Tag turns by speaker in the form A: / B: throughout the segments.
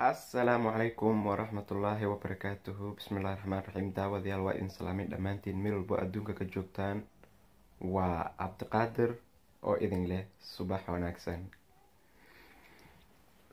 A: Assalamualaikum warahmatullahi wabarakatuh. Bismillahirrahmanirrahim. Daawadayaal waa idin salaamay dhammaantiin meel walbo adduunka ka joogtaan. Waa Cabdiqaadir oo idin leh subax wanaagsan.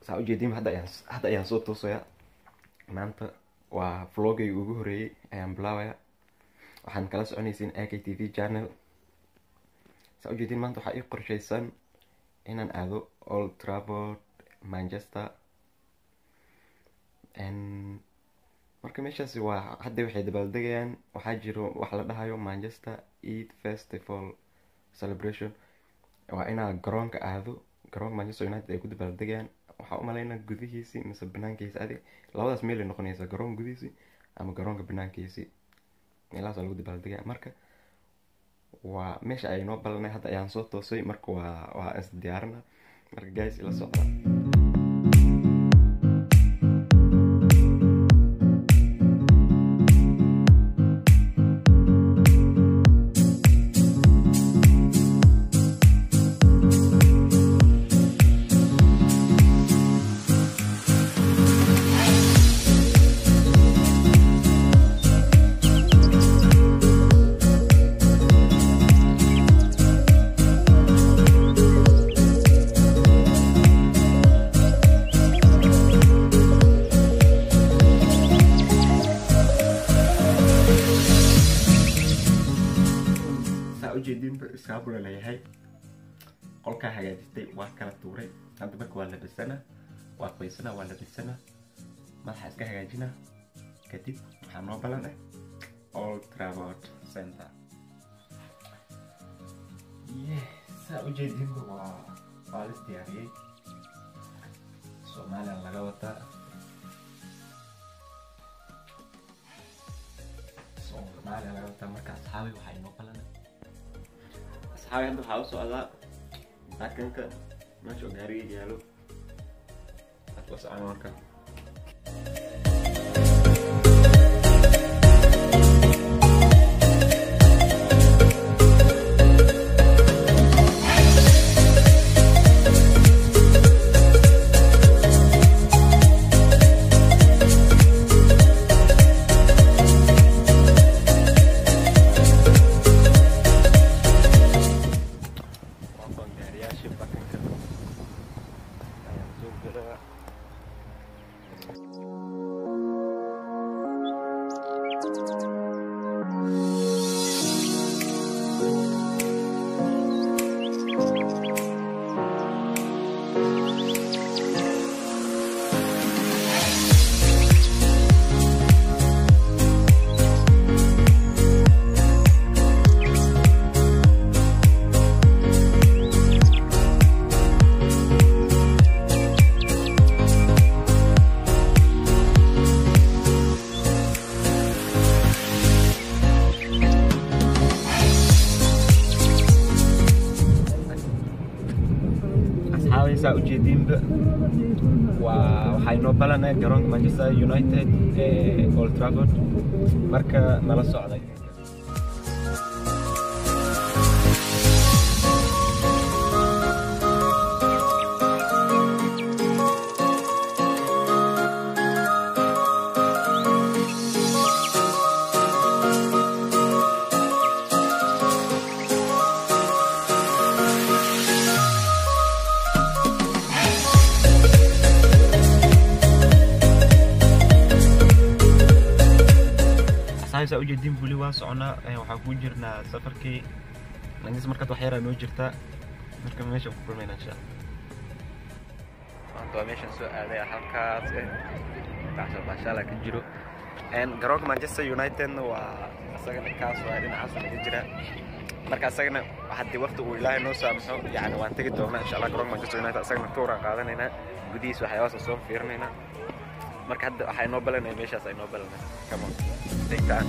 A: Saa u jeedin hadda ayaan soo toosaya. Maanta waa vlogay ugu horeeyay ayaan bilaabaya. Waxaan kala soconaysiin AKTV channel. Saa u jeedin maanta waxaa ii qorshaysan inaan aado Old Trafford, Manchester. Marka meeshaasi waa hadda waxay dabaaldegayaan waxaa jiro wax la dhahayo Manchester Eid Festival Celebration. Waa inaa garoonka aado, garoonka Manchester United ay ku dabaaldegayaan. Waxaa u malaynaa gudihiisii mise banaankiisa adig labadaas meel ay noqonaysaa, garoon gudihiisii ama garoonka banaankiisii. Meelahaas lagu dabaaldegaya. Marka waa meesha ay noo balanay hadda ayaan soo toosay. Marka waa is diyaarina. Marka guys ila socda. Iskaabula laheeyn qolka hagaajistay waa kala tuuray. Hadda marka waa la dhisana, waa qoysana, waa la dhisana, madaxa iska hagaajina. Kadib waxaa noo balan Old Trafford Center. Saa u jeedin waa la diyaariyay. Soomaaliya laga wataa. Marka asxaabi waxaa inoo balan. Asxaabi hadda waxaa u socdaa bakanka meesha gaariga yaalo. Hadda la socon marka. Saa u jeedinba waxay noo balanay garoonka Manchester United Old Trafford. Marka nala socday. Saa u jeedin buli waa socona. Waxaa ku jirnaa safarkii Manchester. Markaad wax yar noo jirtaa. Marka meesha ku kulmayna insha Allah. Maanta meeshan soo aaday halkaas maasha ka jiro. Garoonka Manchester United waa asagana kaas waa dhinacaas laga jira. Marka asagana haddii waqti uu Ilaahay noo saamaxo yani waan tagi doonaa insha Allah. Garoonka Manchester United asagana tour aan qaadanayna, gudihiisa waxyaabo soo fiirnayna. Marka hadda waxay noo balanay meeshaas ay noo balanay. Come on. Take that.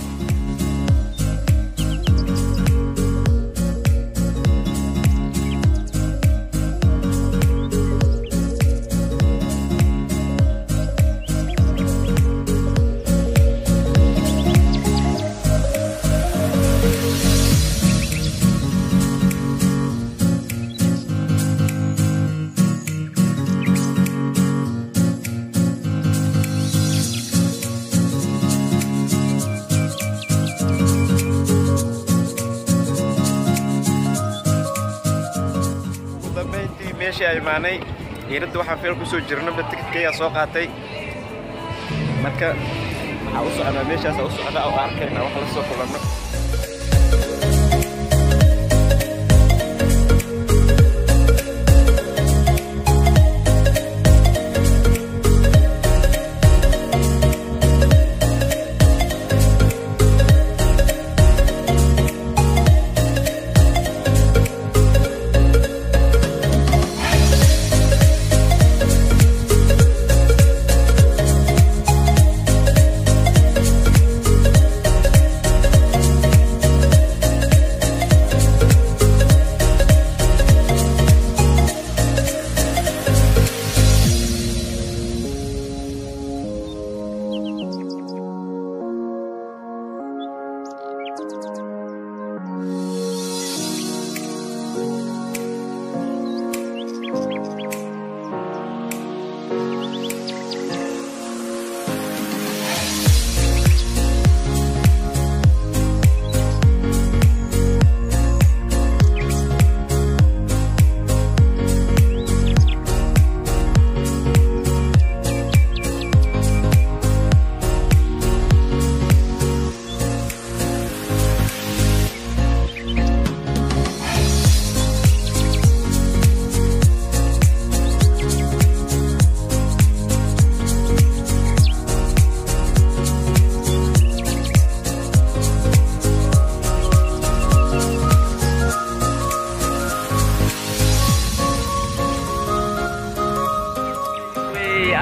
A: meeshii ay imaanay eerada waxaan feel ku soo jirnaba tikidkayga soo qaatay marka waxa u socdaa meeshaas u socdaa oo arkayna wax la soo kulano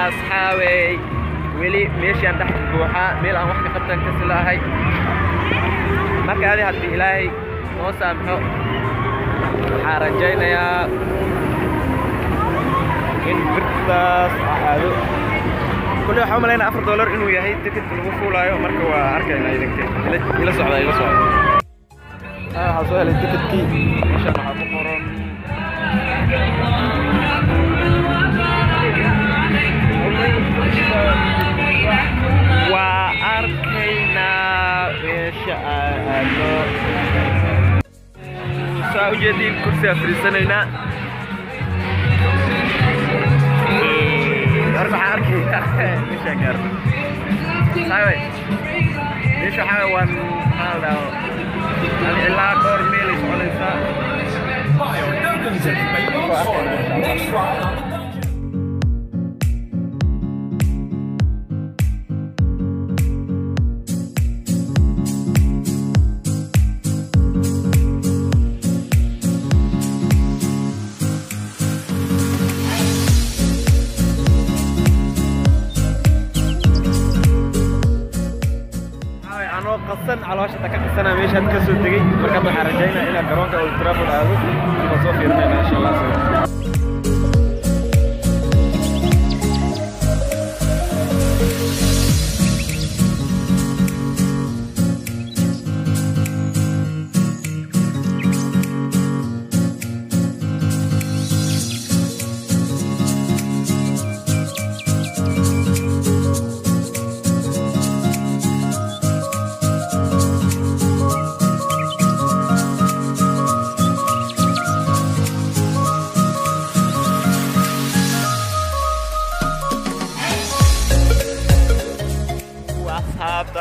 A: أصحابي ولي ماشي عند تحت بوحة ميل عن واحد قطن كسلها هاي ما كان هذه هدي إلهي وسامحه رجيناyaa in birtaas aado kulli waxa umaleynaa $4 inuu yahay tikidka lagu fuulaayo marka waa arkaynaa idinka ila socda waxaa soo helay tikidkii meeshan waxaa ku qoran waa arkaynaa meesha aado saa ujeediin kursiga fadhiisanaynaa horta waxaan arkayaa meesha gaaro saaway meesha waxaa waan maxaa la dhahaa ilaa dhowr meel ay soconaysaa قصن على وشة كقصنا مش هتكسر تجي مركب رجينا إلى garoonka أو trafford أو مصوف يرمينا إن شاء الله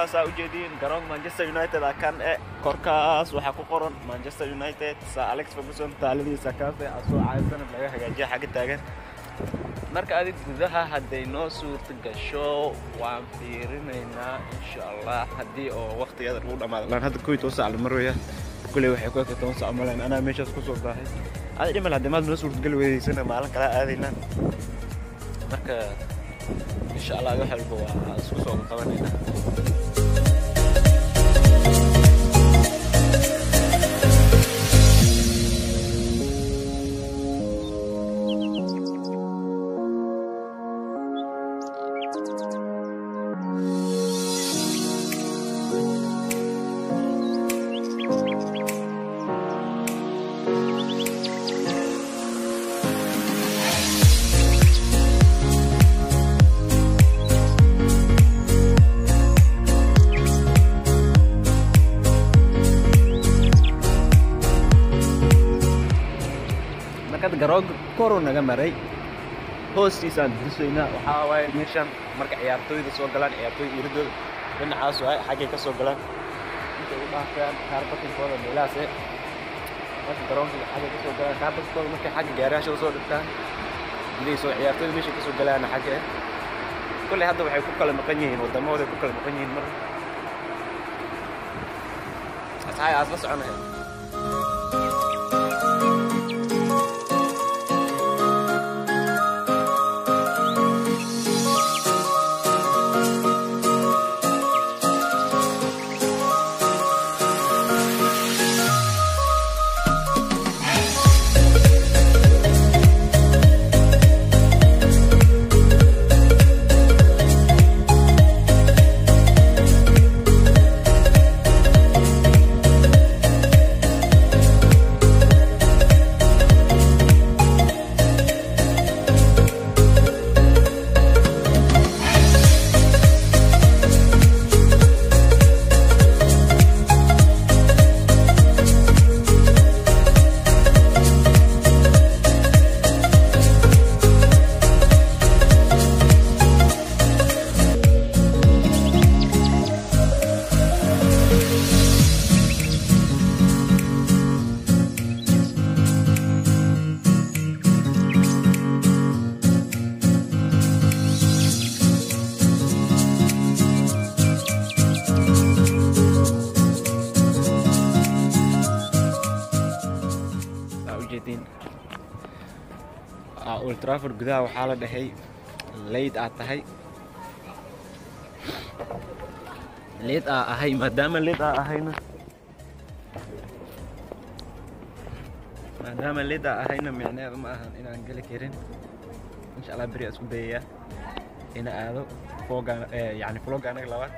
A: سا ujeedin garoonka Manchester United kan korkaas waxa ku qoran Manchester United sa Alex Ferguson taaladiisa kaas soo caaysan laga hagaajiyo xagga taagan marka aad gudaha haday noo suurta gasho waan fiirinaynaa insha Allah hadii oo waqtigeeda uu dhamaado lan hadda kooy toosa al marwaya kulay waxay ku ekaato soo amaleen ana meeshaas ku soo baahay aad dhimal hadii maad noo suurta gal weedeysana maalin kala aadayna marka insha Allah waxa walba waa isku soo qabanayna
B: garoonka koro naga maray hoostiisaan dusayna waxaa waaye meeshan marka ciyaartooyda soo galaan ciyaartooyda iridooda dhinacaas waay xaggay ka soo galaan intay u dhaafayaan kaarbatinkooda meelahaase marka garoonka xaggay ka soo galaan kaarbatinkooda markay xagga gaariyaashooda soo dhigtaan gudahay soo ciyaartooyda meeshay ka soo galaana xagga kulley hadda waxay ku kala maqan yihiin wadamahooda ay ku kala maqan yihiin marka asxaay aad la soconaya trafford gudaha waxaa la dhahay leyd aad tahay leyd aa ahay maadaama leyd aa ahayna micneheedu ma ahan inaan geli karin insha Allah beri isku dayayaa ina aado yani vlog anaga labaad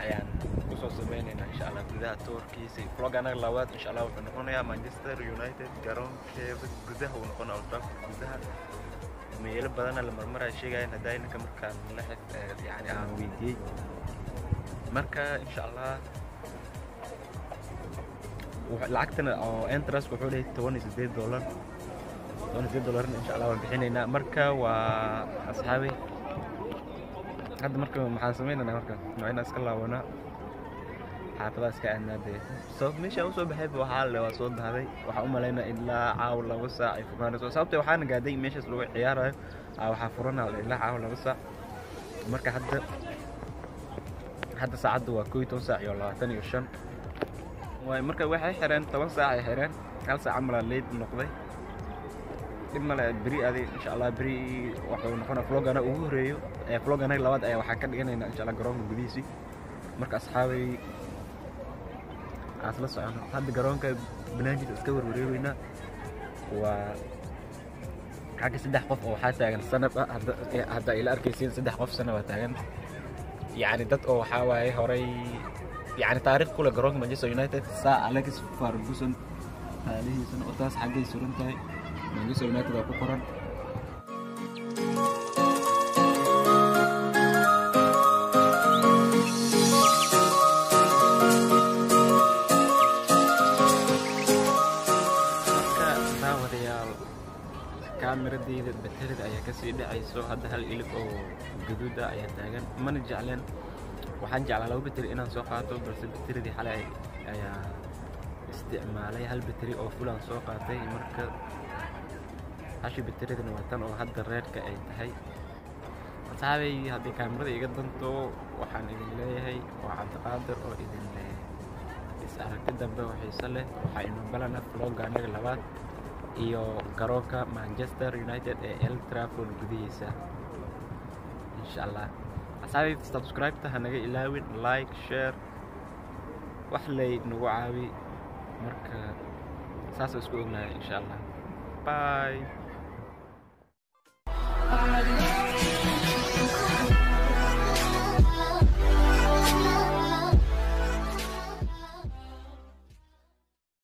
B: ayaan kusoo sameynayna insha Allah gudaha tourkiisa vlog anaga labaad insha Allah wuxuu noqonayaa Manchester United garoonkeeda gudaha uu noqonayaa Old Trafford gudaha meelo badan la marmaray sheegayna daayinka markaan la yani aan weydiiyay marka insha Allah lacagtana oo entrance wuxuu leeyahay $28 insha Allah waan bixinaynaa marka waa asxaabi hadda marka maxaan sameynaynaa marka noocyada iska laawanaa xaafadaas ka aanaadee sabab meesha uu soo baxay waxaa la soo daaday waxa u maleynaa ilaa caaw 2 saac ay furanayso sababtoo waxaan gaaday meeshaas lagu ciyaarayo waxa furanaa ilaa caaw 2 saac marka hadda saacadu waa 12 saac iyo 25 way marka waxay xireen 10 saac ay xireen hal saac amal leed noqday dib male beri adi insha Allah beri wuxuu noqonaa vlog-gana ugu horeeyo vlog-gana labaad ayaa waxaan ka dhiganaynaa insha Allah garoonka gudihiisa marka asxaabay asla socono hadda garoonka banaankiisa iska warwareegaynaa waa xagga 3 qof oo waxaa taagan sanad hadda ila arkaysiin 3 qof sanad waa taagan yani dad oo waxaa waaye horey yani taariikh kule garoonka Manchester United saa Alex Ferguson taariikhiisana oo taas xaggay suran tahay Manchester United waa ku qoran kaamiradeeda baterida ayaa ka sii dhacayso hadda hal ilif oo gaduud ah ayaa taagan mana jecleen waxaan jeclaa laba bateri inaan soo qaato balse bateridii xalay ayaa isticmaalay hal bateri oo fulan soo qaatay marka hashi bateridana waa tan oo hadda reedka ay tahay asxaabay haddii kaamirada iga danto waxaan idin leeyahay waa cabdiqaadir oo idin leeyahay is aragti dambe oo xiiso leh waxaa inoo balana vlog-ga anaga labaad iyo garoonka Manchester United ee Old Trafford gudihiisa insha Allah asxaabay subscribe ta hanaga ilaawin like share wax lay nagu caawi marka saas isku ognahay insha Allah bye